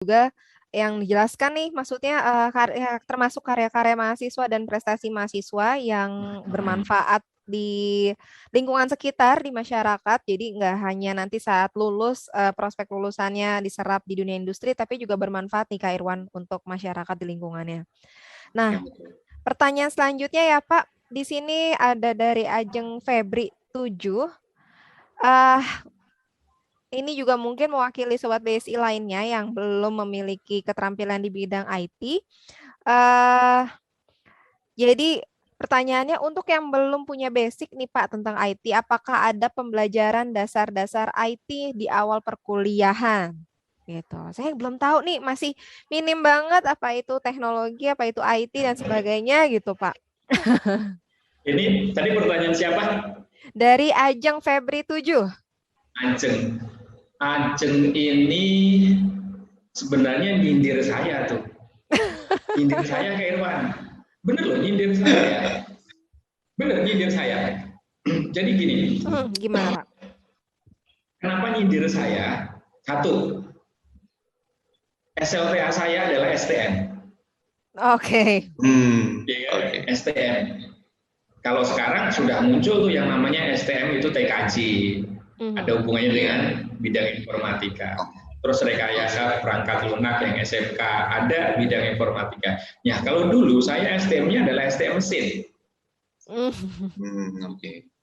juga yang dijelaskan nih, maksudnya termasuk karya-karya mahasiswa dan prestasi mahasiswa yang bermanfaat di lingkungan sekitar, di masyarakat. Jadi nggak hanya nanti saat lulus, prospek lulusannya diserap di dunia industri, tapi juga bermanfaat nih Kak Irwan untuk masyarakat di lingkungannya. Nah, pertanyaan selanjutnya ya Pak, di sini ada dari Ajeng Febri 7. Ini juga mungkin mewakili sobat BSI lainnya yang belum memiliki keterampilan di bidang IT. Eh, jadi pertanyaannya untuk yang belum punya basic nih Pak tentang IT, apakah ada pembelajaran dasar-dasar IT di awal perkuliahan? Gitu. Saya belum tahu nih, masih minim banget apa itu teknologi, apa itu IT dan sebagainya gitu Pak. Ini tadi pertanyaan siapa? Dari Ajeng Febri 7. Ajeng. Ajeng ini sebenarnya nyindir saya tuh. Nyindir saya Kak Irwan. Bener loh, nyindir saya. Bener nyindir saya. Jadi gini. Gimana Pak? Kenapa nyindir saya? Satu, SLTA saya adalah STM. Oke. Ya, STM. Kalau sekarang sudah muncul tuh yang namanya STM itu TKJ. Ada hubungannya dengan bidang informatika. Terus rekayasa perangkat lunak yang SMK, ada bidang informatika. Ya, kalau dulu saya STM-nya adalah STM mesin.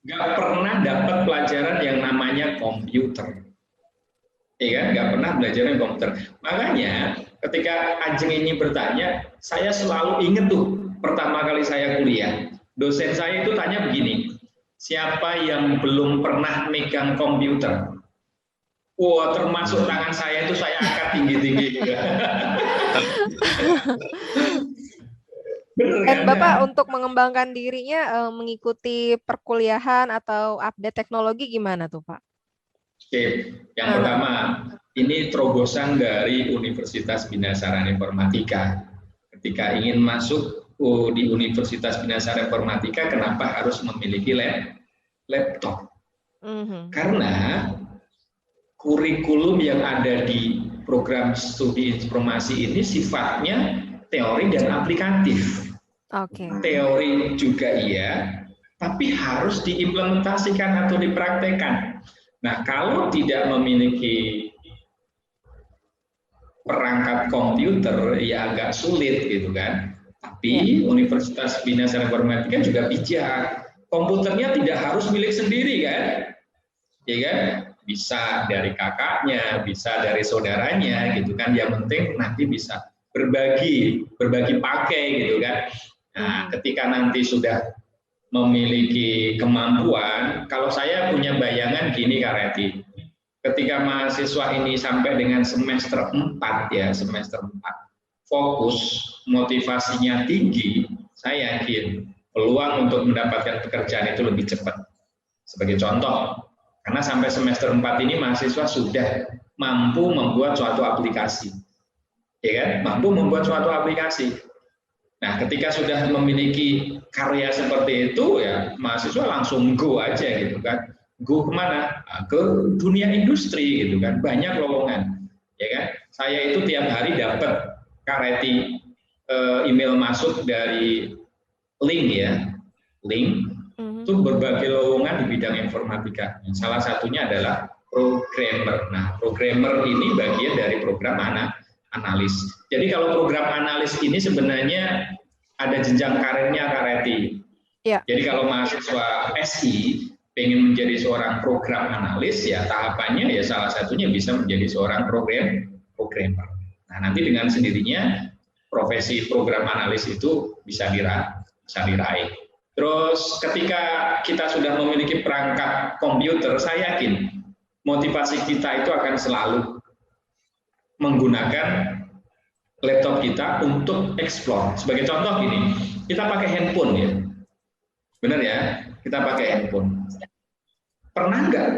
Nggak pernah dapat pelajaran yang namanya komputer. Ya kan? Nggak pernah belajar yang komputer. Makanya ketika Ajeng ini bertanya, saya selalu ingat tuh pertama kali saya kuliah. Dosen saya itu tanya begini, siapa yang belum pernah megang komputer? Wah, termasuk tangan saya itu saya angkat tinggi-tinggi. Bener, Dan kan? Bapak untuk mengembangkan dirinya mengikuti perkuliahan atau update teknologi gimana tuh Pak? Oke, yang pertama, ini terobosan dari Universitas Bina Sarana Informatika. Ketika ingin masuk di Universitas Bina Sarana Informatika, kenapa harus memiliki laptop? Karena kurikulum yang ada di program studi informasi ini sifatnya teori dan aplikatif. Teori juga iya, tapi harus diimplementasikan atau dipraktekkan. Nah, kalau tidak memiliki perangkat komputer, ya agak sulit gitu kan. Tapi Universitas Bina Sarana Informatika juga bijak. Komputernya tidak harus milik sendiri kan, ya kan? Bisa dari kakaknya, bisa dari saudaranya gitu kan. Yang penting nanti bisa berbagi pakai gitu kan. Nah, ketika nanti sudah memiliki kemampuan, kalau saya punya bayangan gini Kak Reti, ketika mahasiswa ini sampai dengan semester 4 ya, semester 4, fokus, motivasinya tinggi, saya yakin peluang untuk mendapatkan pekerjaan itu lebih cepat. Sebagai contoh, karena sampai semester 4 ini mahasiswa sudah mampu membuat suatu aplikasi. Ya kan? Mampu membuat suatu aplikasi. Nah, ketika sudah memiliki karya seperti itu, ya mahasiswa langsung go aja gitu kan. Go kemana? Ke dunia industri gitu kan. Banyak lowongan, ya kan. Saya itu tiap hari dapat kareti email masuk dari link ya, link itu berbagai lowongan di bidang informatika. Salah satunya adalah programmer. Nah, programmer ini bagian dari program analis. Jadi kalau program analis ini sebenarnya ada jenjang karirnya Kak Reti. Jadi kalau mahasiswa SI pengen menjadi seorang program analis, ya tahapannya ya salah satunya bisa menjadi seorang programmer. Nah, nanti dengan sendirinya profesi program analis itu bisa diraih. Terus ketika kita sudah memiliki perangkat komputer, saya yakin motivasi kita itu akan selalu menggunakan laptop kita untuk explore. Sebagai contoh gini, kita pakai handphone ya. Benar ya? Kita pakai handphone. Pernah nggak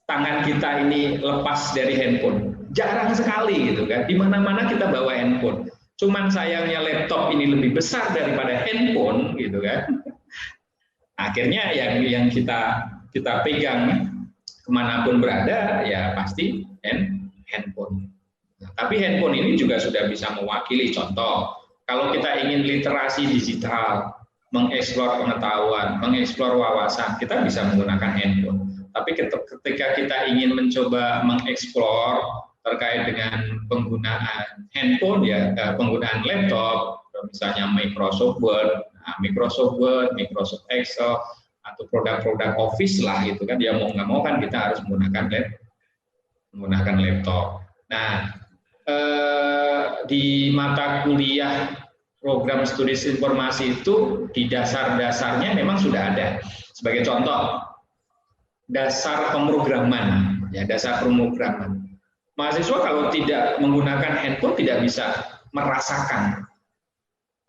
tangan kita ini lepas dari handphone? Jarang sekali gitu kan. Di mana-mana kita bawa handphone. Cuman sayangnya laptop ini lebih besar daripada handphone gitu kan. Akhirnya yang kita pegang kemanapun berada ya pasti handphone. Nah, tapi handphone ini juga sudah bisa mewakili. Contoh, kalau kita ingin literasi digital, mengeksplor pengetahuan, mengeksplor wawasan, kita bisa menggunakan handphone. Tapi ketika kita ingin mencoba mengeksplor terkait dengan penggunaan handphone, ya penggunaan laptop, misalnya Microsoft Word, Microsoft Excel, atau produk-produk Office lah, gitu kan, ya mau nggak mau kan kita harus menggunakan laptop. Nah, di mata kuliah program studi informasi itu di dasar-dasarnya memang sudah ada. Sebagai contoh, dasar pemrograman, ya dasar pemrograman. Mahasiswa kalau tidak menggunakan handphone tidak bisa merasakan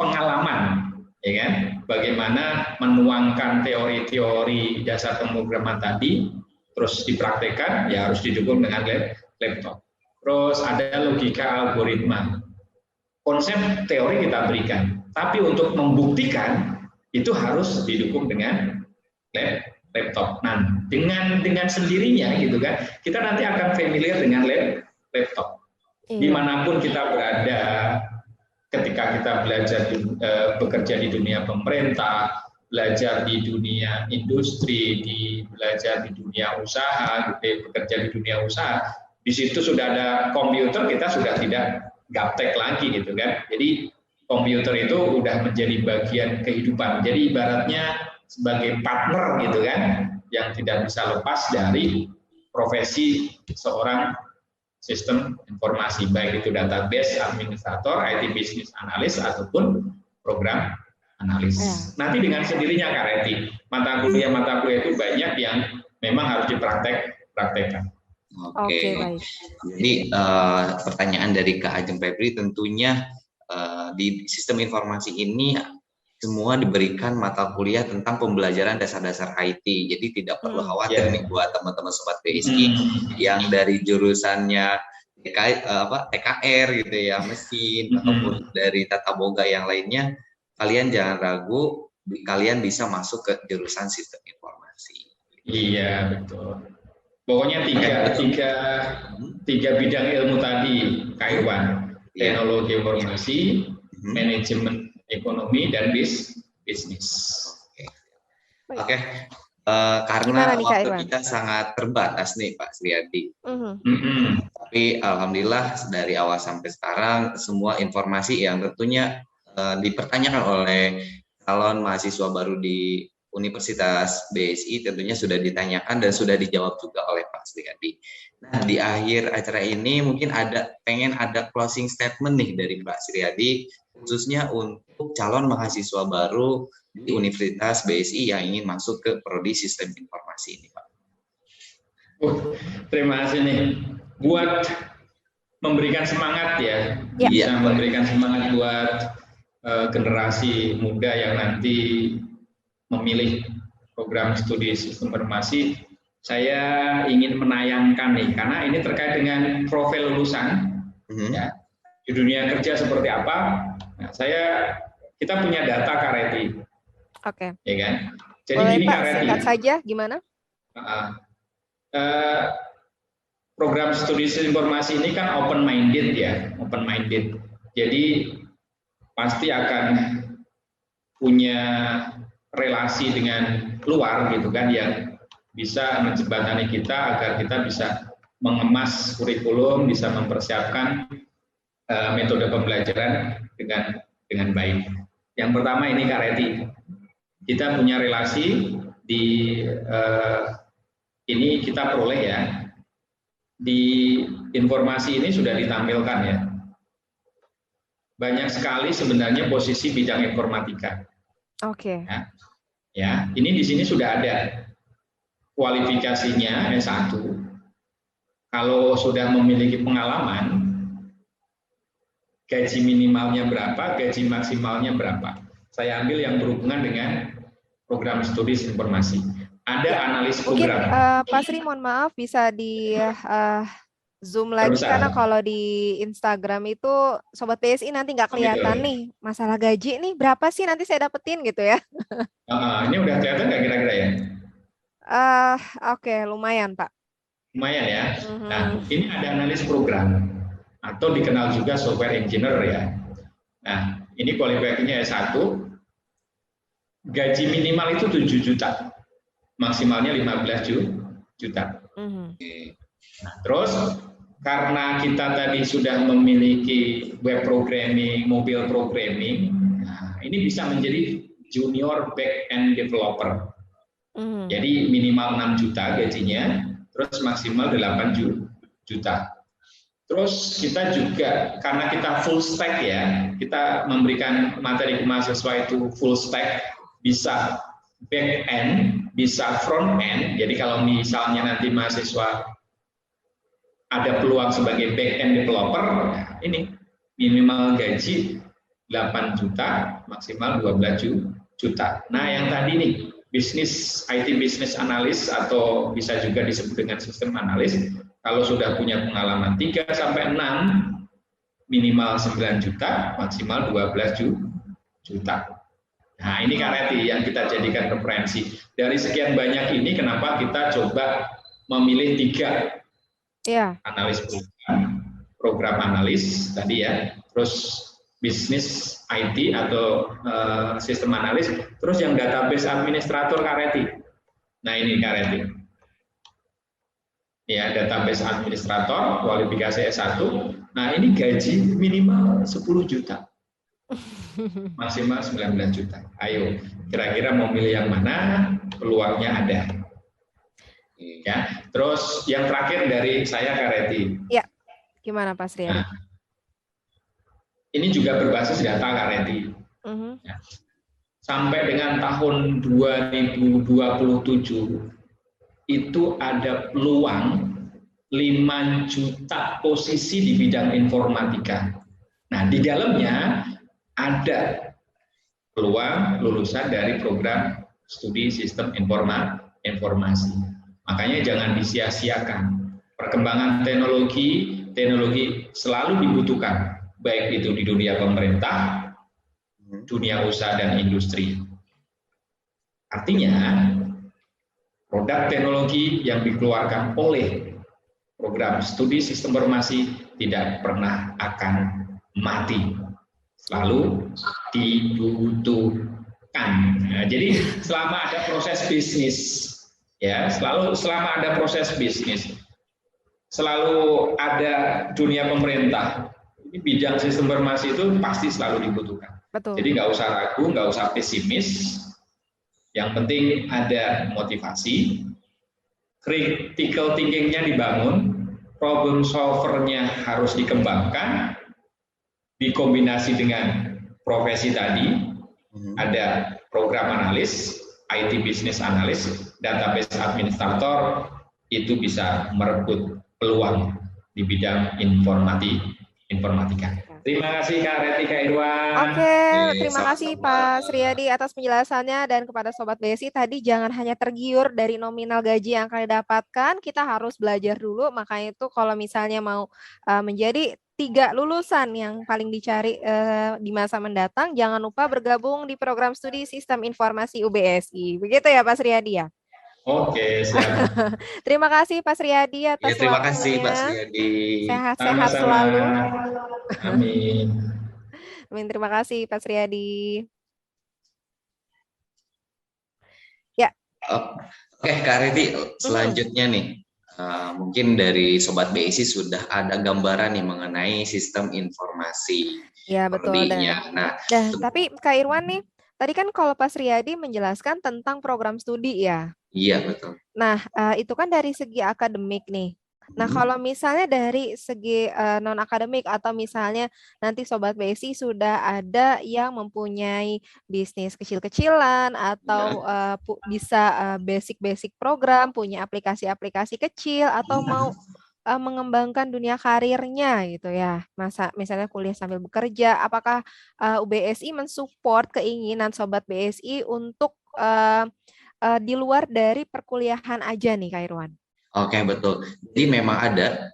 pengalaman, ya kan? Bagaimana menuangkan teori-teori dasar pemrograman tadi, terus dipraktekkan, ya harus didukung dengan laptop. Terus ada logika algoritma. Konsep teori kita berikan, tapi untuk membuktikan itu harus didukung dengan laptop. Nah, dengan sendirinya gitu kan, kita nanti akan familiar dengan laptop. Dimanapun kita berada, ketika kita belajar bekerja di dunia pemerintah, belajar di dunia industri, belajar di dunia usaha, bekerja di dunia usaha, di situ sudah ada komputer, kita sudah tidak gaptek lagi gitu kan. Jadi komputer itu udah menjadi bagian kehidupan. Jadi ibaratnya sebagai partner gitu kan, yang tidak bisa lepas dari profesi seorang sistem informasi, baik itu database administrator, IT business analyst, ataupun program analis. Nanti dengan sendirinya Kak Reti, mata kuliah itu banyak yang memang harus dipraktekkan. Oke, baik. Jadi pertanyaan dari Kak Ajeng Febri, tentunya di sistem informasi ini semua diberikan mata kuliah tentang pembelajaran dasar-dasar IT. Jadi tidak perlu khawatir nih buat teman-teman sobat BSI yang dari jurusannya TKR gitu ya, mesin ataupun dari tata boga yang lainnya, kalian jangan ragu, kalian bisa masuk ke jurusan sistem informasi. Iya, betul. Pokoknya tiga bidang ilmu tadi, Kak Irwan. Teknologi informasi, manajemen ekonomi, dan bisnis. Oke. Karena waktu kita sangat terbatas nih Pak Sriadi. Tapi alhamdulillah dari awal sampai sekarang semua informasi yang tentunya dipertanyakan oleh calon mahasiswa baru di Universitas BSI tentunya sudah ditanyakan dan sudah dijawab juga oleh Pak Sriadi. Nah, di akhir acara ini mungkin pengen ada closing statement nih dari Pak Sriadi, khususnya untuk calon mahasiswa baru di Universitas BSI yang ingin masuk ke prodi sistem informasi ini, Pak. Terima kasih nih. Buat memberikan semangat ya, bisa memberikan semangat buat generasi muda yang nanti memilih program studi sistem informasi. Saya ingin menayangkan nih, karena ini terkait dengan profil lulusan, ya, di dunia kerja seperti apa. Nah, kita punya data Kak Reti. Oke. Ya kan? Jadi boleh gini, Pak, singkat saja, gimana? Program studi sistem informasi ini kan open minded ya, open minded. Jadi pasti akan punya relasi dengan luar gitu kan, yang bisa menjembatani kita agar kita bisa mengemas kurikulum, bisa mempersiapkan metode pembelajaran dengan baik. Yang pertama ini Kak Reti, kita punya relasi ini kita peroleh ya, di informasi ini sudah ditampilkan ya, banyak sekali sebenarnya posisi bidang informatika. Oke. Ya, ini di sini sudah ada kualifikasinya S1. Kalau sudah memiliki pengalaman, gaji minimalnya berapa, gaji maksimalnya berapa. Saya ambil yang berhubungan dengan program studi informasi. Ada analis program. Mungkin Pak Sri, mohon maaf bisa di Zoom lagi, karena kalau di Instagram itu Sobat BSI nanti nggak kelihatan nih masalah gaji nih, berapa sih nanti saya dapetin gitu ya. Ini udah kelihatan nggak kira-kira ya? Oke, lumayan Pak. Lumayan ya. Nah, ini ada analis program. atau dikenal juga software engineer ya. Nah, ini kualifikasinya S1, gaji minimal itu 7 juta, maksimalnya 15 juta. Nah, terus karena kita tadi sudah memiliki web programming, mobile programming, nah, ini bisa menjadi junior back-end developer. Jadi minimal 6 juta gajinya, terus maksimal 8 juta. Terus kita juga, karena kita full stack ya, kita memberikan materi ke mahasiswa itu full stack, bisa back-end, bisa front-end. Jadi kalau misalnya nanti mahasiswa ada peluang sebagai back-end developer, ini minimal gaji 8 juta, maksimal 12 juta. Nah, yang tadi nih, bisnis IT business analyst atau bisa juga disebut dengan sistem analis, kalau sudah punya pengalaman 3 sampai 6 minimal 9 juta, maksimal 12 juta. Nah, ini Kak Reti yang kita jadikan referensi. Dari sekian banyak ini, kenapa kita coba memilih 3 analis program analis tadi ya, terus bisnis IT atau sistem analis, terus yang database administrator Kak Reti. Nah, ini Kak Reti. Ya, database administrator, kualifikasi S1. Nah, ini gaji minimal 10 juta. Maksimal 19 juta. Ayo, kira-kira mau milih yang mana? Peluangnya ada. Ya, terus yang terakhir dari saya Kak Reti. Ya, gimana Pak Sri? Nah, ini juga berbasis data Kak Reti. Ya. Sampai dengan tahun 2027 itu ada peluang 5 juta posisi di bidang informatika. Nah, di dalamnya ada peluang lulusan dari program studi sistem informasi. Makanya jangan disia-siakan. Perkembangan teknologi selalu dibutuhkan, baik itu di dunia pemerintah, dunia usaha dan industri. Artinya, produk teknologi yang dikeluarkan oleh program studi sistem informasi tidak pernah akan mati, selalu dibutuhkan. Nah, jadi selama ada proses bisnis, ya selama ada proses bisnis, selalu ada dunia pemerintah. Ini bidang sistem informasi itu pasti selalu dibutuhkan. Betul. Jadi nggak usah ragu, nggak usah pesimis. Yang penting ada motivasi, critical thinking-nya dibangun, problem solver-nya harus dikembangkan, dikombinasi dengan profesi tadi, ada program analis, IT business analyst, database administrator, itu bisa merebut peluang di bidang informatika. Terima kasih Kak Reti, Kak Irwan. Oke, terima kasih Pak Sriyadi atas penjelasannya, dan kepada Sobat BSI tadi jangan hanya tergiur dari nominal gaji yang akan didapatkan, kita harus belajar dulu. Makanya itu kalau misalnya mau menjadi 3 lulusan yang paling dicari di masa mendatang, jangan lupa bergabung di program studi Sistem Informasi UBSI. Begitu ya Pak Sriyadi ya? Oke, siap. Terima kasih Pak Sriyadi atas terima kasih Pak Sriyadi. Sehat-sehat selalu. Amin. Amin, terima kasih Pak Sriyadi. Ya. Oke, Kak Reti, selanjutnya nih, mungkin dari Sobat BSI sudah ada gambaran nih mengenai sistem informasi. Ya, betul. Tapi Kak Irwan nih, tadi kan kalau Pak Sriyadi menjelaskan tentang program studi ya. Iya, betul. Nah, itu kan dari segi akademik nih. Nah, kalau misalnya dari segi non-akademik atau misalnya nanti Sobat BSI sudah ada yang mempunyai bisnis kecil-kecilan atau bisa basic-basic program, punya aplikasi-aplikasi kecil atau mau mengembangkan dunia karirnya gitu ya. Misalnya kuliah sambil bekerja, apakah UBSI mensupport keinginan Sobat BSI untuk di luar dari perkuliahan aja nih Kak Irwan? Oke, betul. Jadi memang ada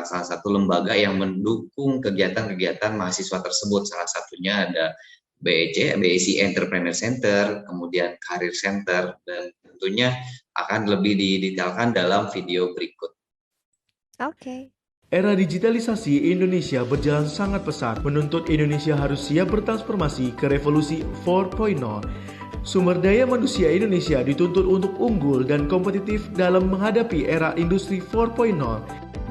salah satu lembaga yang mendukung kegiatan-kegiatan mahasiswa tersebut. Salah satunya ada BSI Entrepreneur Center, kemudian Career Center, dan tentunya akan lebih didetailkan dalam video berikut. Oke. Era digitalisasi Indonesia berjalan sangat pesat, menuntut Indonesia harus siap bertransformasi ke revolusi 4.0. Sumber daya manusia Indonesia dituntut untuk unggul dan kompetitif dalam menghadapi era industri 4.0.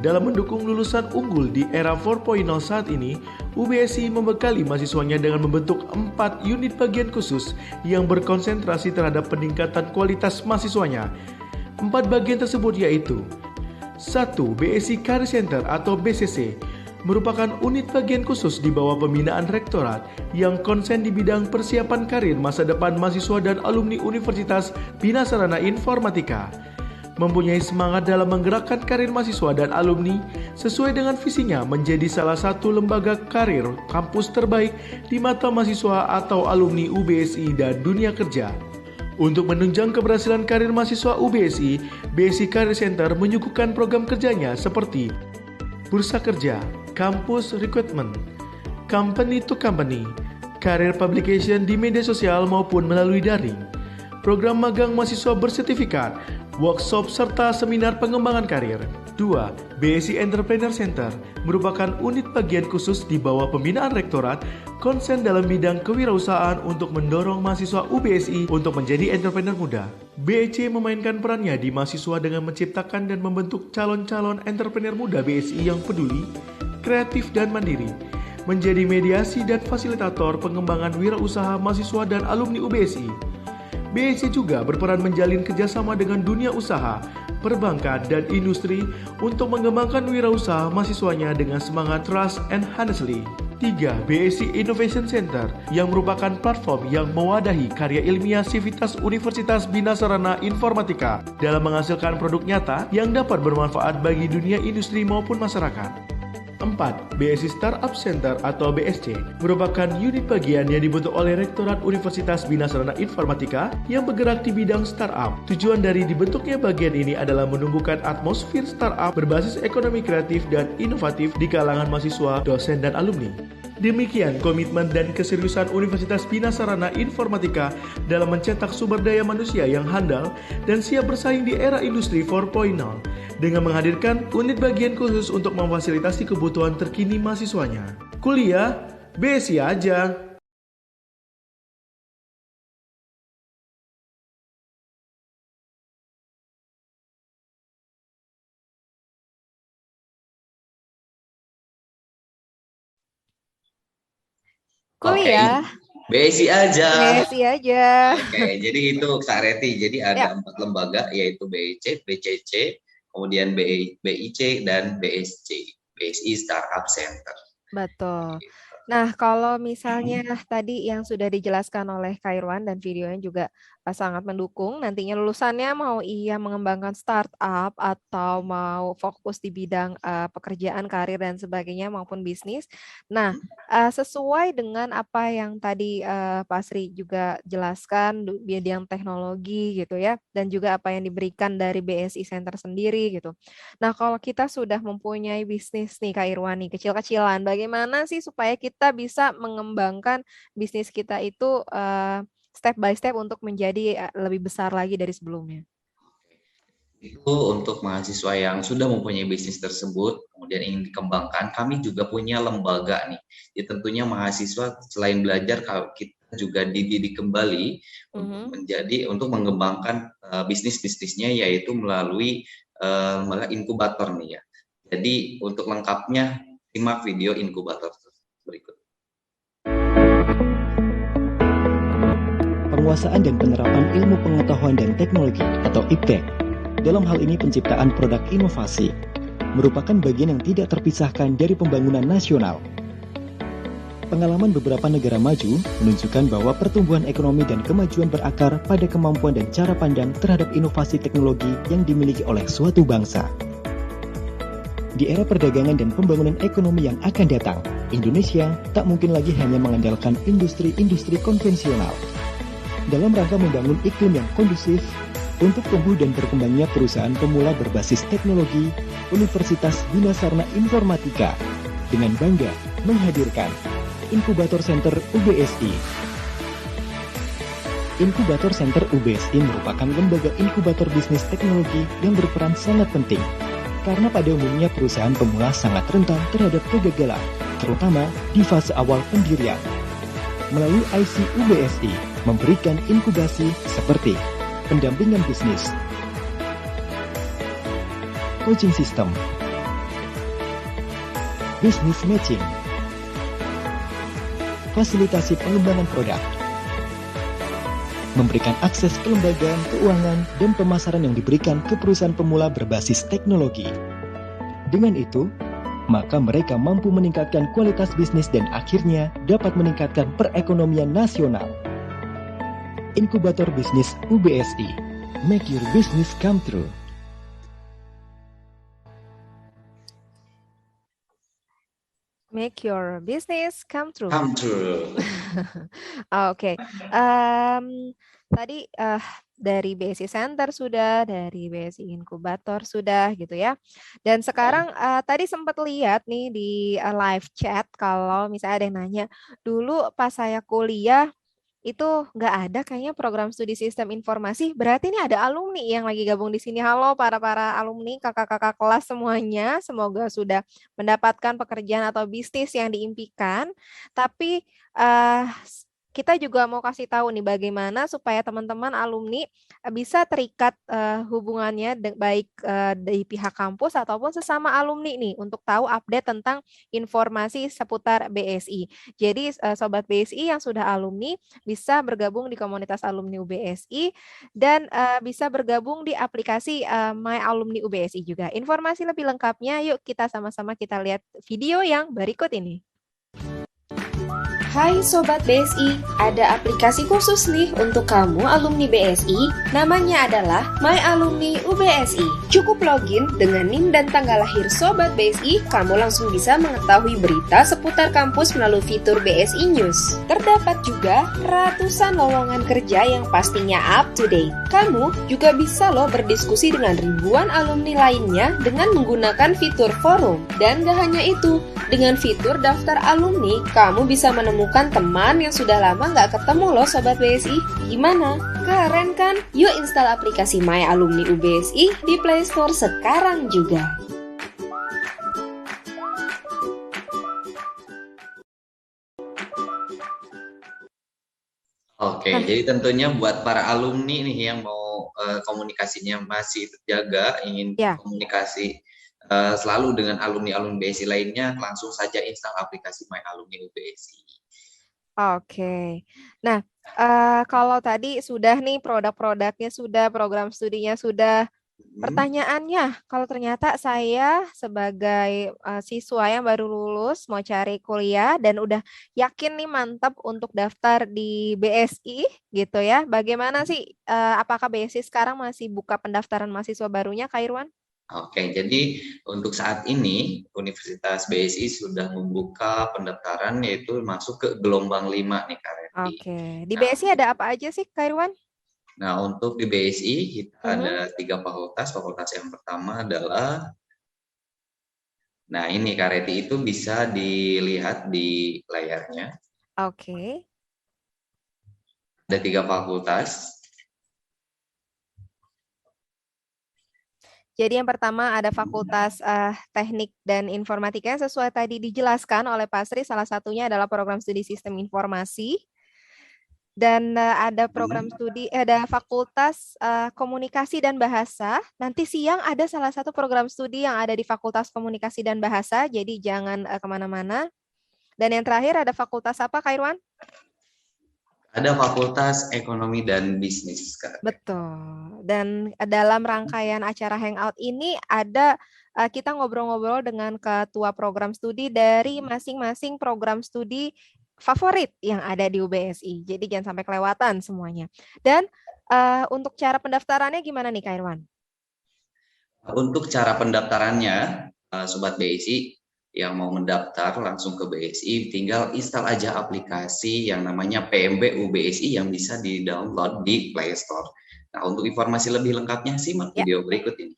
Dalam mendukung lulusan unggul di era 4.0 saat ini, UBSI membekali mahasiswanya dengan membentuk 4 unit bagian khusus yang berkonsentrasi terhadap peningkatan kualitas mahasiswanya. 4 bagian tersebut yaitu 1. BSI Career Center atau BCC merupakan unit bagian khusus di bawah pembinaan rektorat yang konsen di bidang persiapan karir masa depan mahasiswa dan alumni Universitas Bina Sarana Informatika. Mempunyai semangat dalam menggerakkan karir mahasiswa dan alumni sesuai dengan visinya menjadi salah satu lembaga karir kampus terbaik di mata mahasiswa atau alumni UBSI dan dunia kerja. Untuk menunjang keberhasilan karir mahasiswa UBSI, BSI Career Center menyuguhkan program kerjanya seperti Bursa Kerja, Kampus Recruitment, Company to Company, Career Publication di media sosial maupun melalui daring, program magang mahasiswa bersertifikat, workshop serta seminar pengembangan karir. 2. BSI Entrepreneur Center merupakan unit bagian khusus di bawah pembinaan rektorat konsen dalam bidang kewirausahaan untuk mendorong mahasiswa UBSI untuk menjadi entrepreneur muda. BEC memainkan perannya di mahasiswa dengan menciptakan dan membentuk calon-calon entrepreneur muda BSI yang peduli, kreatif dan mandiri, menjadi mediasi dan fasilitator pengembangan wirausaha mahasiswa dan alumni UBSI. BEC juga berperan menjalin kerjasama dengan dunia usaha, perbankan, dan industri untuk mengembangkan wirausaha mahasiswanya dengan semangat trust and honestly. 3. BSI Innovation Center yang merupakan platform yang mewadahi karya ilmiah Sivitas Universitas Bina Sarana Informatika dalam menghasilkan produk nyata yang dapat bermanfaat bagi dunia industri maupun masyarakat. 4. BSI Startup Center atau BSC merupakan unit bagian yang dibentuk oleh Rektorat Universitas Bina Sarana Informatika yang bergerak di bidang startup. Tujuan dari dibentuknya bagian ini adalah menumbuhkan atmosfer startup berbasis ekonomi kreatif dan inovatif di kalangan mahasiswa, dosen, dan alumni. Demikian komitmen dan keseriusan Universitas Bina Sarana Informatika dalam mencetak sumber daya manusia yang handal dan siap bersaing di era industri 4.0 dengan menghadirkan unit bagian khusus untuk memfasilitasi kebutuhan terkini mahasiswanya. Kuliah, BSI aja! Kuliah. BSI aja. BSI aja. Oke, jadi itu Kak Reti. Jadi ada 4 lembaga yaitu BEC, BCC, kemudian BIC dan BSC, BSI Startup Center. Betul. Nah, kalau misalnya tadi yang sudah dijelaskan oleh Kak Irwan dan videonya juga sangat mendukung, nantinya lulusannya mau ia mengembangkan startup atau mau fokus di bidang pekerjaan, karir, dan sebagainya maupun bisnis. Nah, sesuai dengan apa yang tadi Pak Sri juga jelaskan, bidang teknologi gitu ya, dan juga apa yang diberikan dari BSI Center sendiri gitu. Nah, kalau kita sudah mempunyai bisnis nih Kak Irwan nih, kecil-kecilan, bagaimana sih supaya kita bisa mengembangkan bisnis kita itu step by step untuk menjadi lebih besar lagi dari sebelumnya? Itu untuk mahasiswa yang sudah mempunyai bisnis tersebut, kemudian ingin dikembangkan, kami juga punya lembaga nih. Ya, tentunya mahasiswa selain belajar, kita juga dididik kembali untuk mengembangkan bisnis-bisnisnya, yaitu melalui inkubator nih ya. Jadi untuk lengkapnya, simak video inkubator berikut. Penguasaan dan penerapan ilmu pengetahuan dan teknologi atau IPTEK, dalam hal ini penciptaan produk inovasi, merupakan bagian yang tidak terpisahkan dari pembangunan nasional. Pengalaman beberapa negara maju menunjukkan bahwa pertumbuhan ekonomi dan kemajuan berakar pada kemampuan dan cara pandang terhadap inovasi teknologi yang dimiliki oleh suatu bangsa. Di era perdagangan dan pembangunan ekonomi yang akan datang, Indonesia tak mungkin lagi hanya mengandalkan industri-industri konvensional. Dalam rangka membangun iklim yang kondusif untuk tumbuh dan berkembangnya perusahaan pemula berbasis teknologi, Universitas Bina Sarana Informatika dengan bangga menghadirkan Inkubator Center UBSI. Inkubator Center UBSI merupakan lembaga inkubator bisnis teknologi yang berperan sangat penting Karena pada umumnya perusahaan pemula sangat rentan terhadap kegagalan, terutama di fase awal pendirian. Melalui IC UBSI memberikan inkubasi seperti pendampingan bisnis, coaching system, business matching, fasilitasi pengembangan produk, memberikan akses kelembagaan keuangan dan pemasaran yang diberikan ke perusahaan pemula berbasis teknologi. Dengan itu, maka mereka mampu meningkatkan kualitas bisnis dan akhirnya dapat meningkatkan perekonomian nasional. Inkubator Bisnis UBSI, make your business come true. Make your business come true. Come true. Oke. Tadi dari BSI Center sudah, dari BSI Inkubator sudah gitu ya. Dan sekarang tadi sempat lihat nih di live chat kalau misalnya ada yang nanya, dulu pas saya kuliah itu nggak ada kayaknya program studi sistem informasi. Berarti ini ada alumni yang lagi gabung di sini. Halo para alumni, kakak-kakak kelas semuanya. Semoga sudah mendapatkan pekerjaan atau bisnis yang diimpikan. Tapi kita juga mau kasih tahu nih bagaimana supaya teman-teman alumni bisa terikat hubungannya baik dari pihak kampus ataupun sesama alumni nih untuk tahu update tentang informasi seputar BSI. Jadi sobat BSI yang sudah alumni bisa bergabung di komunitas alumni UBSI dan bisa bergabung di aplikasi My Alumni UBSI juga. Informasi lebih lengkapnya yuk kita sama-sama kita lihat video yang berikut ini. Hai Sobat BSI, ada aplikasi khusus nih untuk kamu alumni BSI, namanya adalah My Alumni UBSI. Cukup login dengan NIM dan tanggal lahir Sobat BSI, kamu langsung bisa mengetahui berita seputar kampus melalui fitur BSI News. Terdapat juga ratusan lowongan kerja yang pastinya up to date. Kamu juga bisa loh berdiskusi dengan ribuan alumni lainnya dengan menggunakan fitur forum. Dan gak hanya itu, dengan fitur daftar alumni, kamu bisa menemukan teman yang sudah lama nggak ketemu loh Sobat BSI. Gimana? Keren kan? Yuk install aplikasi My Alumni UBSI di Play Store sekarang juga. Oke, jadi tentunya buat para alumni nih yang mau komunikasinya masih terjaga, ingin komunikasi selalu dengan alumni-alumni BSI lainnya, langsung saja install aplikasi My Alumni UBSI. Oke. Nah, kalau tadi sudah nih produk-produknya sudah, program studinya sudah, pertanyaannya, kalau ternyata saya sebagai siswa yang baru lulus mau cari kuliah dan udah yakin nih mantap untuk daftar di BSI gitu ya, bagaimana sih? Apakah BSI sekarang masih buka pendaftaran mahasiswa barunya, Kak Irwan? Oke, jadi untuk saat ini Universitas BSI sudah membuka pendaftaran yaitu masuk ke gelombang 5 nih Kak Reti. Oke, di BSI ada apa aja sih Kak Irwan? Nah, untuk di BSI kita ada 3 fakultas. Fakultas yang pertama adalah, nah ini Kak Reti, itu bisa dilihat di layarnya. Oke. Ada 3 fakultas. Jadi yang pertama ada Fakultas Teknik dan Informatika yang sesuai tadi dijelaskan oleh Pak Sri, salah satunya adalah program studi Sistem Informasi. Dan ada program studi, ada Fakultas Komunikasi dan Bahasa. Nanti siang ada salah satu program studi yang ada di Fakultas Komunikasi dan Bahasa, jadi jangan kemana-mana. Dan yang terakhir ada Fakultas apa Kak Irwan? Ada Fakultas Ekonomi dan Bisnis, Kak. Betul. Dan dalam rangkaian acara Hangout ini ada kita ngobrol-ngobrol dengan ketua program studi dari masing-masing program studi favorit yang ada di UBSI. Jadi jangan sampai kelewatan semuanya. Dan untuk cara pendaftarannya gimana nih Kak Irwan? Untuk cara pendaftarannya, Sobat BSI, yang mau mendaftar langsung ke BSI, tinggal install aja aplikasi yang namanya PMB UBSI yang bisa di-download di Play Store. Nah, untuk informasi lebih lengkapnya simak video berikut ini.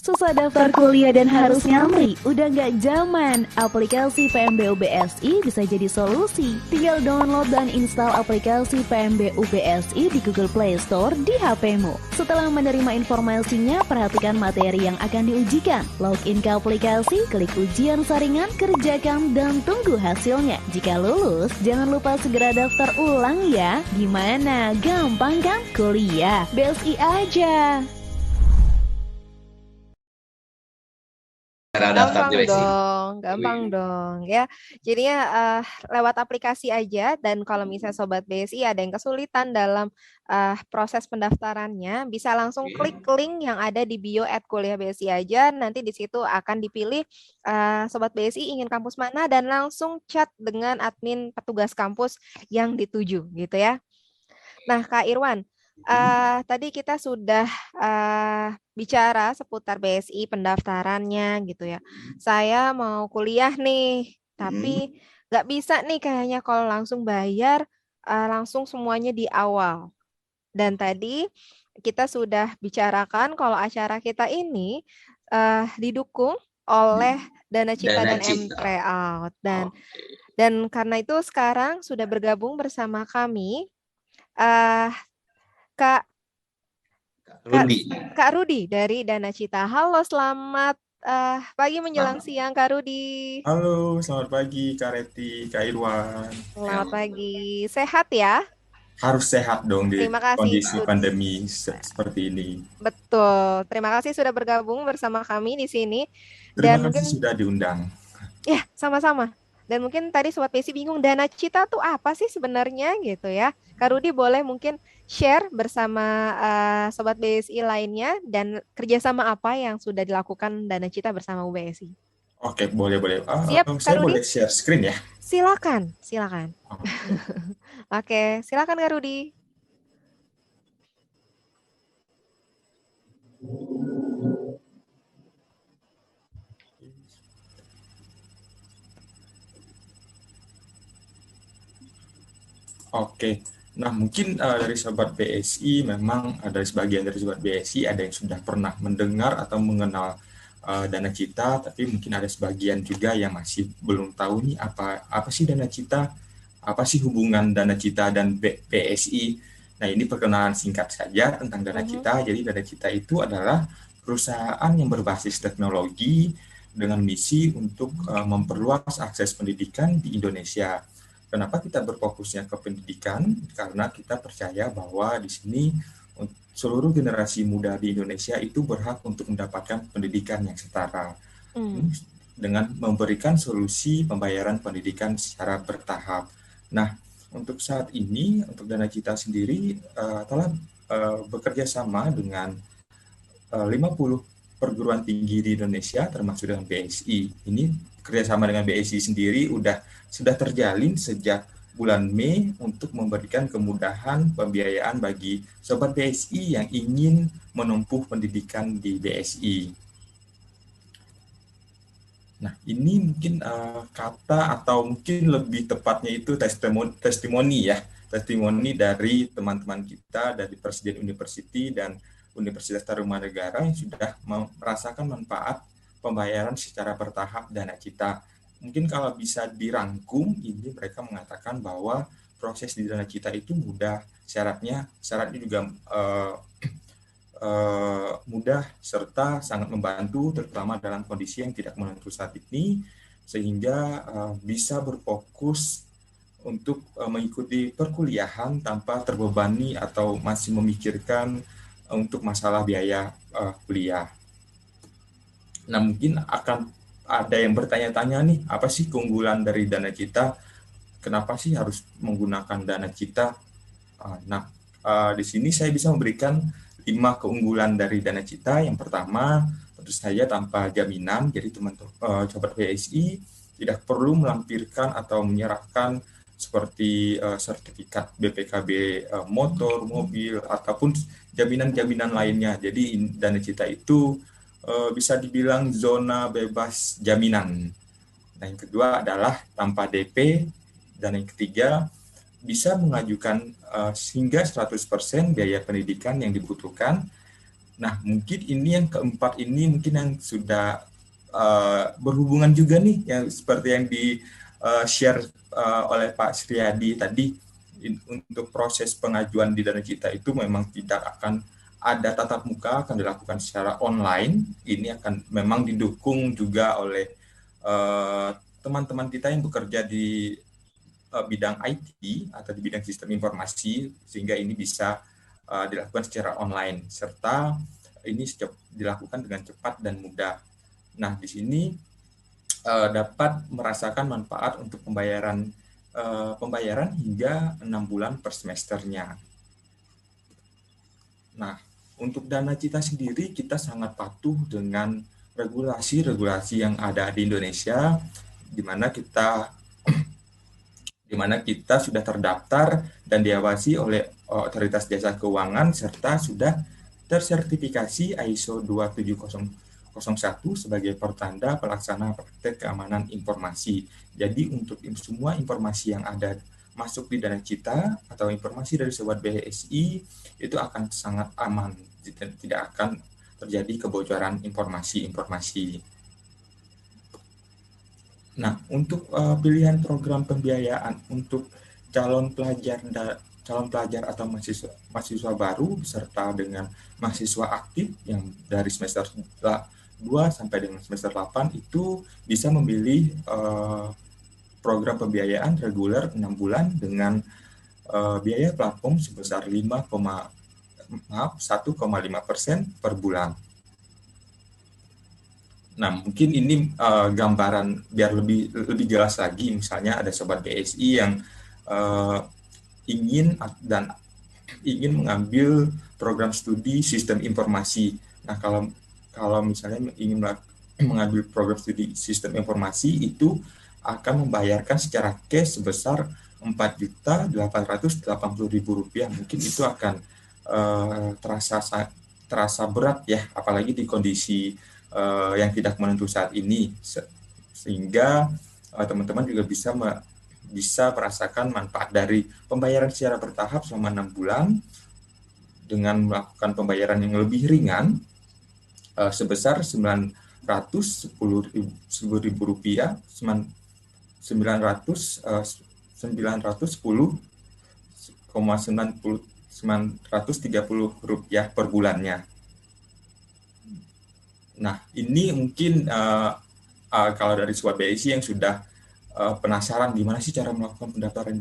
Susah daftar kuliah dan harus nyamri, udah gak zaman. Aplikasi PMB UBSI bisa jadi solusi. Tinggal download dan install aplikasi PMB UBSI di Google Play Store di HP-mu. Setelah menerima informasinya, perhatikan materi yang akan diujikan. Login ke aplikasi, klik ujian saringan, kerjakan, dan tunggu hasilnya. Jika lulus, jangan lupa segera daftar ulang ya. Gimana? Gampang kan? Kuliah BSI aja. Gampang dong ya. Jadinya lewat aplikasi aja, dan kalau misalnya Sobat BSI ada yang kesulitan dalam proses pendaftarannya, bisa langsung klik link yang ada di bio @kuliah_bsi aja. Nanti di situ akan dipilih Sobat BSI ingin kampus mana dan langsung chat dengan admin petugas kampus yang dituju gitu ya. Nah, Kak Irwan, tadi kita sudah bicara seputar BSI pendaftarannya gitu ya. Saya mau kuliah nih, tapi nggak bisa nih kayaknya kalau langsung bayar langsung semuanya di awal. Dan tadi kita sudah bicarakan kalau acara kita ini didukung oleh Dana Cita dan M-Tryout. Dan karena itu sekarang sudah bergabung bersama kami Kak Rudi dari Dana Cita. Halo, selamat pagi menjelang siang Kak Rudi. Halo, selamat pagi Kak Reti, Kak Irwan. Selamat pagi, sehat ya? Harus sehat dong di kondisi pandemi seperti ini. Betul, terima kasih sudah bergabung bersama kami di sini. Terima kasih sudah diundang. Ya, sama-sama. Dan mungkin tadi Sobat BSI bingung Dana Cita tuh apa sih sebenarnya gitu ya. Kak Rudi boleh mungkin share bersama Sobat BSI lainnya dan kerjasama apa yang sudah dilakukan Dana Cita bersama UBSI. Oke, boleh. Siap, saya boleh share screen ya? Silakan. Oke, silakan Kak Rudi. Oke, nah mungkin dari Sobat BSI memang ada sebagian dari Sobat BSI ada yang sudah pernah mendengar atau mengenal Dana Cita, tapi mungkin ada sebagian juga yang masih belum tahu nih apa sih Dana Cita, apa sih hubungan Dana Cita dan BSI. Nah ini perkenalan singkat saja tentang Dana Cita. Jadi Dana Cita itu adalah perusahaan yang berbasis teknologi dengan misi untuk memperluas akses pendidikan di Indonesia. Kenapa kita berfokusnya ke pendidikan? Karena kita percaya bahwa di sini seluruh generasi muda di Indonesia itu berhak untuk mendapatkan pendidikan yang setara dengan memberikan solusi pembayaran pendidikan secara bertahap. Nah, untuk saat ini, untuk Dana Cita sendiri telah bekerja sama dengan 50 perguruan tinggi di Indonesia, termasuk dengan BSI. Ini kerjasama dengan BSI sendiri sudah terjalin sejak bulan Mei untuk memberikan kemudahan pembiayaan bagi Sobat BSI yang ingin menempuh pendidikan di BSI. Nah, ini mungkin kata atau mungkin lebih tepatnya itu testimoni dari teman-teman kita dari Presiden University dan Universitas Tarumanegara yang sudah merasakan manfaat pembayaran secara bertahap Dana Cita. Mungkin kalau bisa dirangkum, ini mereka mengatakan bahwa proses di Dana Cita itu mudah, syaratnya juga mudah serta sangat membantu, terutama dalam kondisi yang tidak menentu saat ini, sehingga bisa berfokus untuk mengikuti perkuliahan tanpa terbebani atau masih memikirkan untuk masalah biaya kuliah. Nah, mungkin akan ada yang bertanya-tanya nih, apa sih keunggulan dari Dana Cita? Kenapa sih harus menggunakan Dana Cita? Di sini saya bisa memberikan 5 keunggulan dari Dana Cita. Yang pertama, tentu saja tanpa jaminan. Jadi teman-teman Sobat BSI tidak perlu melampirkan atau menyerahkan seperti sertifikat BPKB motor, mobil, ataupun jaminan-jaminan lainnya. Jadi Dana Cita itu bisa dibilang zona bebas jaminan. Nah, yang kedua adalah tanpa DP, dan yang ketiga bisa mengajukan hingga 100% biaya pendidikan yang dibutuhkan Nah, mungkin ini yang keempat ini mungkin yang sudah berhubungan juga nih, yang seperti yang di-share oleh Pak Sriyadi tadi, untuk proses pengajuan di Dana Cita itu memang tidak akan ada tatap muka, akan dilakukan secara online. Ini akan memang didukung juga oleh teman-teman kita yang bekerja di bidang IT atau di bidang sistem informasi, sehingga ini bisa dilakukan secara online, serta ini dilakukan dengan cepat dan mudah. Nah, di sini dapat merasakan manfaat untuk pembayaran hingga 6 bulan per semesternya. Nah, untuk Dana Cita sendiri kita sangat patuh dengan regulasi-regulasi yang ada di Indonesia, di mana kita sudah terdaftar dan diawasi oleh Otoritas Jasa Keuangan serta sudah tersertifikasi ISO 27001 sebagai pertanda pelaksana praktek keamanan informasi. Jadi untuk semua informasi yang ada masuk di Dana Cita atau informasi dari Sobat BSI itu akan sangat aman, tidak akan terjadi kebocoran informasi-informasi. Nah, untuk pilihan program pembiayaan untuk calon pelajar atau mahasiswa baru beserta dengan mahasiswa aktif yang dari semester 2 sampai dengan semester 8 itu bisa memilih program pembiayaan reguler 6 bulan dengan biaya platform sebesar 1,5% per bulan. Nah, mungkin ini gambaran biar lebih jelas lagi. Misalnya ada Sobat BSI yang ingin mengambil program studi sistem informasi. Nah, kalau misalnya ingin mengambil program studi sistem informasi itu akan membayarkan secara cash sebesar Rp4.880.000. Mungkin itu akan terasa berat ya, apalagi di kondisi yang tidak menentu saat ini, sehingga teman-teman juga bisa merasakan manfaat dari pembayaran secara bertahap selama 6 bulan dengan melakukan pembayaran yang lebih ringan sebesar Rp910.000, 910,930 rupiah per bulannya. Nah, ini mungkin kalau dari Sobat BSI yang sudah penasaran gimana sih cara melakukan pendaftaran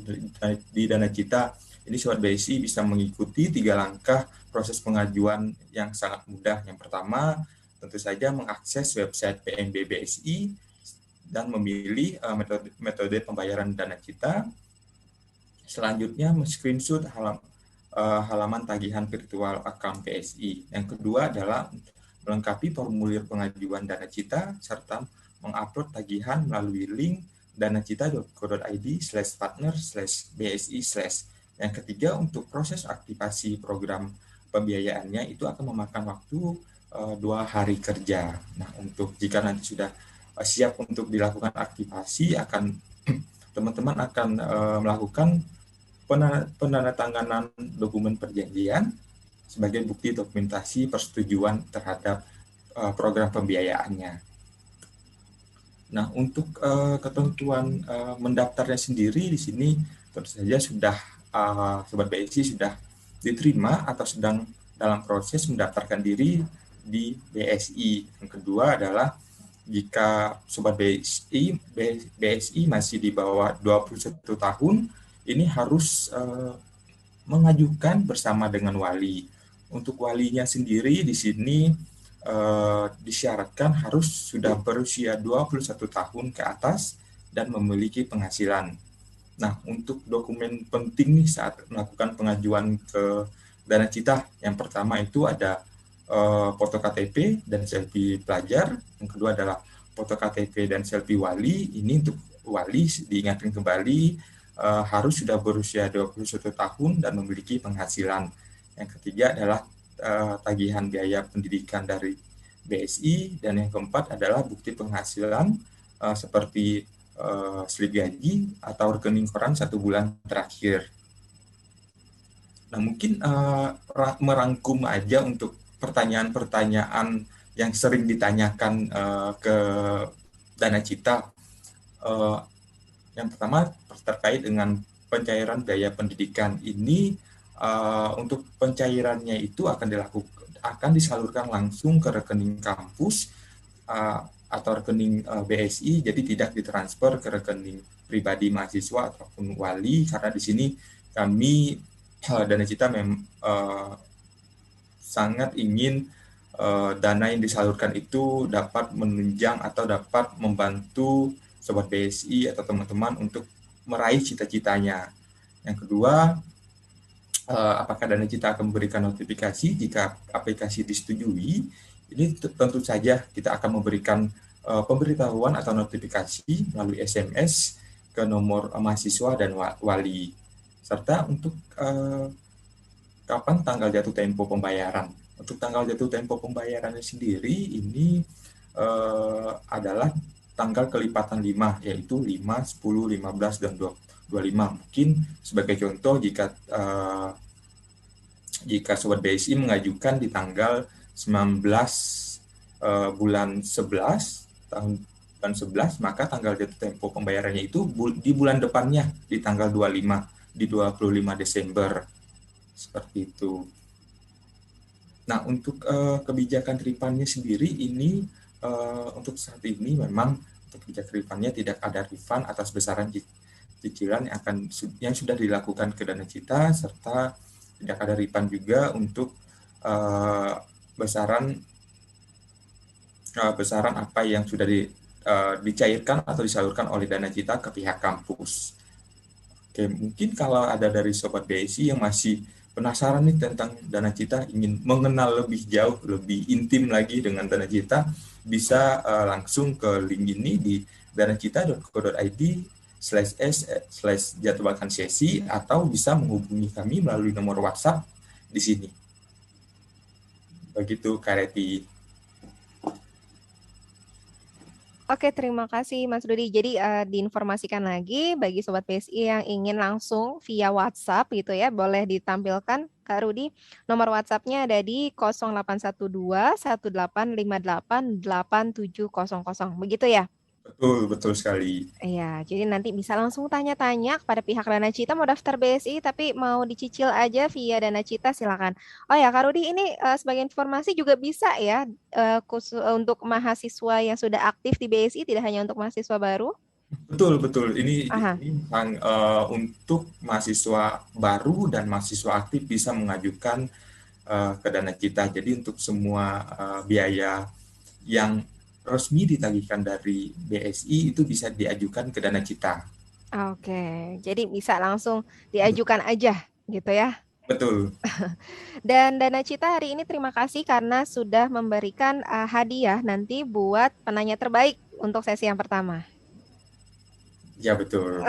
di Dana Cita, ini Sobat BSI bisa mengikuti 3 langkah proses pengajuan yang sangat mudah. Yang pertama, tentu saja mengakses website PMB BSI dan memilih metode pembayaran Dana Cita. Selanjutnya, men-screenshot halaman tagihan virtual account BSI. Yang kedua adalah melengkapi formulir pengajuan Dana Cita serta mengupload tagihan melalui link danacita.co.id/partner/bsi/. Yang ketiga, untuk proses aktivasi program pembiayaannya itu akan memakan waktu 2 hari kerja. Nah, untuk jika nanti sudah siap untuk dilakukan aktivasi, teman-teman akan melakukan penandatanganan dokumen perjanjian sebagai bukti dokumentasi persetujuan terhadap program pembiayaannya. Nah, untuk ketentuan mendaftarnya sendiri di sini tentu saja sudah Sobat BSI sudah diterima atau sedang dalam proses mendaftarkan diri di BSI. Yang kedua adalah jika Sobat BSI masih di bawah 21 tahun, ini harus mengajukan bersama dengan wali. Untuk walinya sendiri di sini disyaratkan harus sudah berusia 21 tahun ke atas dan memiliki penghasilan. Nah, untuk dokumen penting nih saat melakukan pengajuan ke Dana Cita, yang pertama itu ada foto KTP dan selfie pelajar. Yang kedua adalah foto KTP dan selfie wali. Ini untuk wali diingatkan kembali harus sudah berusia 21 tahun dan memiliki penghasilan. Yang ketiga adalah tagihan biaya pendidikan dari BSI, dan yang keempat adalah bukti penghasilan seperti slip gaji atau rekening koran 1 bulan terakhir. Nah, mungkin merangkum aja untuk pertanyaan-pertanyaan yang sering ditanyakan ke Dana Cita. Yang pertama terkait dengan pencairan biaya pendidikan ini. Untuk pencairannya itu akan disalurkan langsung ke rekening kampus atau rekening BSI, jadi tidak ditransfer ke rekening pribadi mahasiswa ataupun wali, karena di sini kami Dana Cita sangat ingin dana yang disalurkan itu dapat menunjang atau dapat membantu sobat BSI atau teman-teman untuk meraih cita-citanya. Yang kedua, apakah Dana Cita akan memberikan notifikasi jika aplikasi disetujui? Ini tentu saja kita akan memberikan pemberitahuan atau notifikasi melalui SMS ke nomor mahasiswa dan wali. Serta untuk kapan tanggal jatuh tempo pembayaran. Untuk tanggal jatuh tempo pembayarannya sendiri ini adalah tanggal kelipatan 5, yaitu 5, 10, 15, dan 25. Mungkin sebagai contoh, jika Sobat BSI mengajukan di tanggal 19 bulan 11 tahun 11, maka tanggal jatuh tempo pembayarannya itu di bulan depannya, di tanggal 25, di 25 Desember. Seperti itu. Nah, untuk kebijakan refund-nya sendiri ini untuk saat ini memang untuk kebijakan refund-nya tidak ada refund atas besaran cicilan yang sudah dilakukan ke Dana Cita, serta tidak ada refund juga untuk besaran apa yang sudah dicairkan atau disalurkan oleh Dana Cita ke pihak kampus. Oke, mungkin kalau ada dari Sobat BSI yang masih penasaran nih tentang Dana Cita, ingin mengenal lebih jauh, lebih intim lagi dengan Dana Cita, bisa langsung ke link ini di danacita.co.id/s/jadwalkan sesi, atau bisa menghubungi kami melalui nomor WhatsApp di sini. Begitu, Kak Reti. Oke, terima kasih Mas Rudi. Jadi diinformasikan lagi bagi Sobat PSI yang ingin langsung via WhatsApp gitu ya, boleh ditampilkan Kak Rudi. Nomor WhatsApp-nya ada di 0812-1858-8700. Begitu ya? Betul sekali. Iya, jadi nanti bisa langsung tanya-tanya kepada pihak Dana Cita mau daftar BSI tapi mau dicicil aja via Dana Cita, silakan. Oh ya, Kak Rudi, ini sebagai informasi juga bisa ya khusus untuk mahasiswa yang sudah aktif di BSI, tidak hanya untuk mahasiswa baru? Betul. Ini untuk mahasiswa baru dan mahasiswa aktif bisa mengajukan ke Dana Cita. Jadi untuk semua biaya yang resmi ditagihkan dari BSI itu bisa diajukan ke Dana Cita. Oke, jadi bisa langsung diajukan aja gitu ya? Betul. Dan Dana Cita hari ini terima kasih karena sudah memberikan hadiah nanti buat penanya terbaik untuk sesi yang pertama. Ya, betul.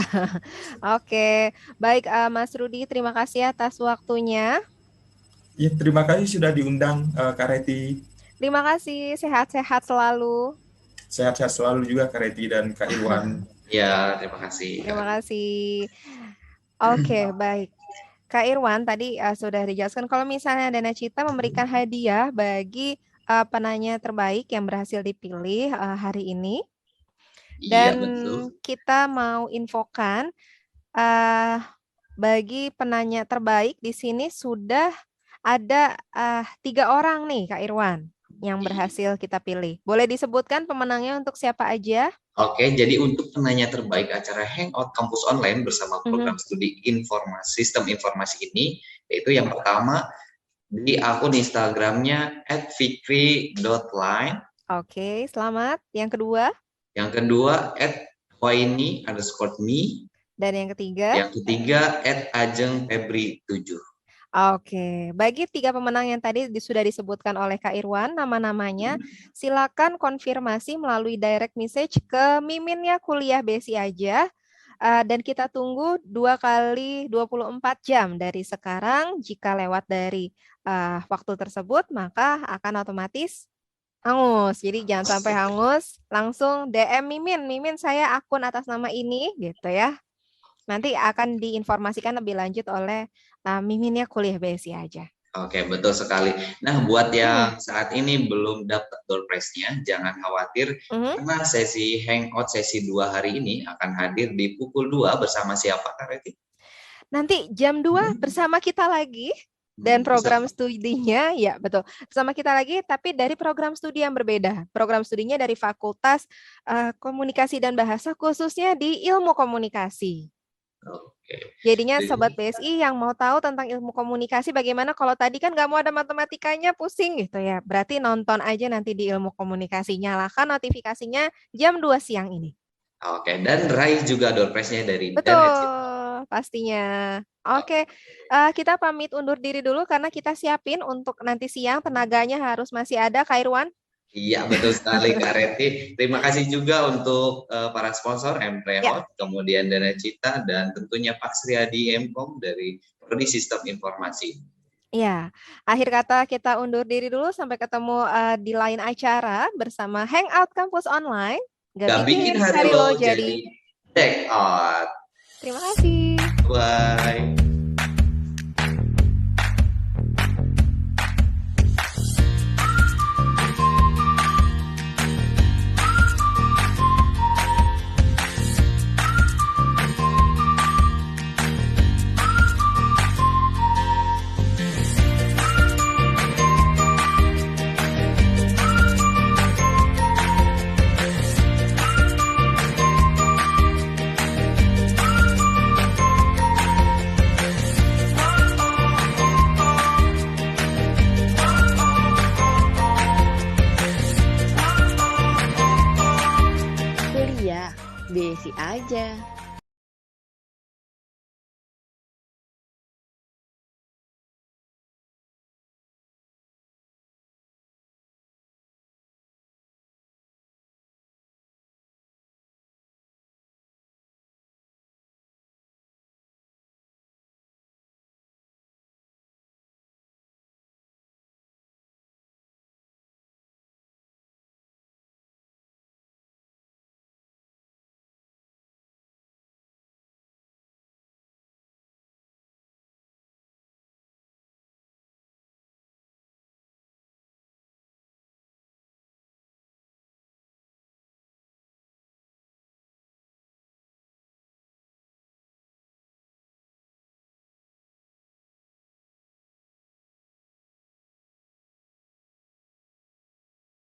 Oke, baik Mas Rudi, terima kasih atas waktunya. Ya, terima kasih sudah diundang Kak Reti. Terima kasih, sehat-sehat selalu. Sehat-sehat selalu juga Kak Reti dan Kak Irwan. Ya, terima kasih. Terima kasih. Oke, baik. Kak Irwan tadi sudah dijelaskan kalau misalnya Dana Cita memberikan hadiah bagi penanya terbaik yang berhasil dipilih hari ini. Dan kita mau infokan bagi penanya terbaik di sini sudah ada 3 orang nih Kak Irwan yang berhasil kita pilih. Boleh disebutkan pemenangnya untuk siapa aja? Oke, jadi untuk penanya terbaik acara Hangout Kampus Online bersama program studi sistem informasi ini, yaitu yang pertama di akun Instagramnya @fikri.line. Oke, selamat. Yang kedua? Yang kedua @waini_me. Dan yang ketiga? Yang ketiga @ajengfebri7. Oke, bagi 3 pemenang yang tadi sudah disebutkan oleh Kak Irwan nama-namanya, silakan konfirmasi melalui direct message ke Miminnya Kuliah BSI aja, dan kita tunggu 2 kali 24 jam dari sekarang. Jika lewat dari waktu tersebut, maka akan otomatis hangus. Jadi jangan sampai hangus, langsung DM Mimin saya akun atas nama ini gitu ya. Nanti akan diinformasikan lebih lanjut oleh Miminnya Kuliah BSI aja. Oke, betul sekali. Nah, buat yang saat ini belum dapat door prize-nya, jangan khawatir karena sesi hangout sesi 2 hari ini akan hadir di pukul 2 bersama siapa, Kak Reti? Nanti jam 2 bersama kita lagi dan program studinya, ya betul, bersama kita lagi, tapi dari program studi yang berbeda. Program studinya dari Fakultas Komunikasi dan Bahasa, khususnya di Ilmu Komunikasi. Jadinya Sobat BSI yang mau tahu tentang ilmu komunikasi, bagaimana kalau tadi kan nggak mau ada matematikanya, pusing gitu ya. Berarti nonton aja nanti di ilmu komunikasi, nyalakan notifikasinya jam 2 siang ini. Oke, dan raih juga door prize-nya dari Betul, pastinya. Oke, kita pamit undur diri dulu karena kita siapin untuk nanti siang, tenaganya harus masih ada, Kak Irwan. Iya, betul sekali Kak Reti. Terima kasih juga untuk para sponsor Emprehot, kemudian Dana Cita, dan tentunya Pak Sriadi Mkom dari Prodi Sistem Informasi. Iya, akhir kata kita undur diri dulu, sampai ketemu di lain acara bersama Hangout Kampus Online. Gak bikin hari lo jadi take out. Terima kasih. Bye.